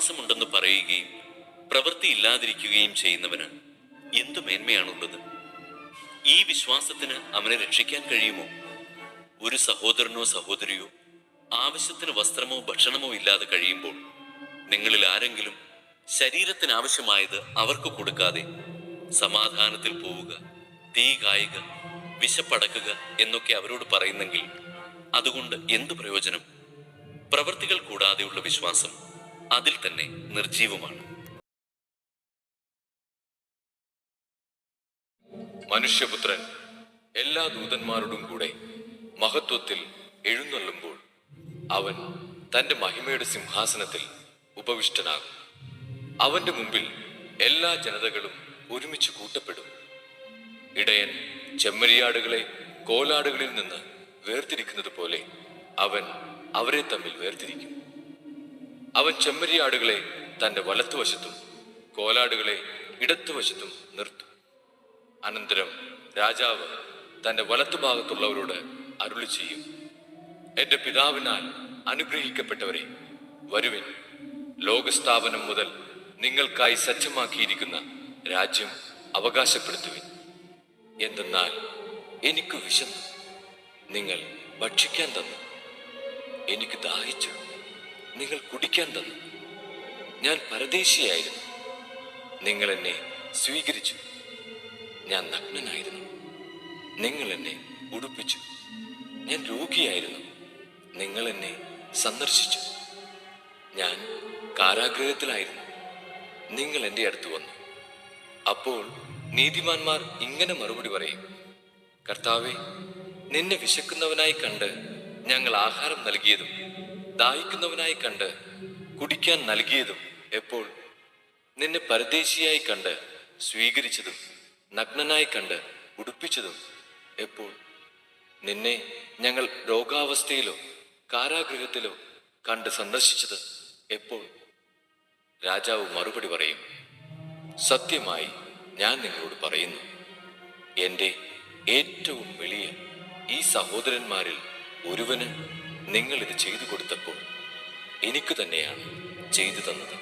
വിശ്വാസമുണ്ടെന്ന് പറയുകയും പ്രവൃത്തി ഇല്ലാതിരിക്കുകയും ചെയ്യുന്നവന് എന്തു മേന്മയാണുള്ളത്? ഈ വിശ്വാസത്തിന് അവനെ രക്ഷിക്കാൻ കഴിയുമോ? ഒരു സഹോദരനോ സഹോദരിയോ ആവശ്യത്തിന് വസ്ത്രമോ ഭക്ഷണമോ ഇല്ലാതെ കഴിയുമ്പോൾ നിങ്ങളിൽ ആരെങ്കിലും ശരീരത്തിന് ആവശ്യമായത് അവർക്ക് കൊടുക്കാതെ സമാധാനത്തിൽ പോവുക, തീ കായുക, വിശപ്പടക്കുക എന്നൊക്കെ അവരോട് പറയുന്നെങ്കിൽ അതുകൊണ്ട് എന്തു പ്രയോജനം? പ്രവൃത്തികൾ കൂടാതെയുള്ള വിശ്വാസം അതിൽ തന്നെ നിർജീവമാണ്. മനുഷ്യപുത്രൻ എല്ലാ ദൂതന്മാരോടും കൂടെ മഹത്വത്തിൽ എഴുന്നള്ളുമ്പോൾ അവൻ തന്റെ മഹിമയുടെ സിംഹാസനത്തിൽ ഉപവിഷ്ടനാകും. അവന്റെ മുമ്പിൽ എല്ലാ ജനതകളും ഒരുമിച്ച് കൂട്ടപ്പെടും. ഇടയൻ ചെമ്മരിയാടുകളെ കോലാടുകളിൽ നിന്ന് വേർതിരിക്കുന്നത് പോലെ അവൻ അവരെ തമ്മിൽ വേർതിരിക്കും. അവൻ ചെമ്മരിയാടുകളെ തന്റെ വലത്തുവശത്തും കോലാടുകളെ ഇടത്തുവശത്തും നിർത്തും. അനന്തരം രാജാവ് തന്റെ വലത്തുഭാഗത്തുള്ളവരോട് അരുളി ചെയ്യും, എന്റെ പിതാവിനാൽ അനുഗ്രഹിക്കപ്പെട്ടവരെ, വരുവിൻ, ലോകസ്ഥാപനം മുതൽ നിങ്ങൾക്കായി സജ്ജമാക്കിയിരിക്കുന്ന രാജ്യം അവകാശപ്പെടുത്തുവിൻ. എന്തെന്നാൽ എനിക്ക് വിശന്നു, നിങ്ങൾ ഭക്ഷിക്കാൻ തന്നു. എനിക്ക് ദാഹിച്ചു, നിങ്ങൾ കുടിക്കാൻ തന്നു. ഞാൻ പരദേശിയായിരുന്നു, നിങ്ങൾ എന്നെ സ്വീകരിച്ചു. ഞാൻ നഗ്നനായിരുന്നു, നിങ്ങൾ എന്നെ ഉടുപ്പിച്ചു. ഞാൻ രോഗിയായിരുന്നു, നിങ്ങൾ എന്നെ സന്ദർശിച്ചു. ഞാൻ കാരാഗൃഹത്തിലായിരുന്നു, നിങ്ങൾ എൻ്റെ അടുത്ത് വന്നു. അപ്പോൾ നീതിമാന്മാർ ഇങ്ങനെ മറുപടി പറയും, കർത്താവേ, നിന്നെ വിശക്കുന്നവനായി കണ്ട് ഞങ്ങൾ ആഹാരം നൽകിയതും ദാഹിക്കുന്നവനായി കണ്ട് കുടിക്കാൻ നൽകിയതും എപ്പോൾ? നിന്നെ പരദേശിയായി കണ്ട് സ്വീകരിച്ചതും നഗ്നനായി കണ്ട് ഉടുപ്പിച്ചതും എപ്പോൾ? നിന്നെ ഞങ്ങൾ രോഗാവസ്ഥയിലോ കാരാഗൃഹത്തിലോ കണ്ട് സന്ദർശിച്ചത് എപ്പോൾ? രാജാവ് മറുപടി പറയും, സത്യമായി ഞാൻ നിങ്ങളോട് പറയുന്നു, എൻ്റെ ഏറ്റവും വലിയ ഈ സഹോദരന്മാരിൽ ഒരുവന് നിങ്ങൾ ഇത് ചെയ്തു കൊടുത്തപ്പോൾ എനിക്ക് തന്നെയാണ് ചെയ്തു തന്നത്.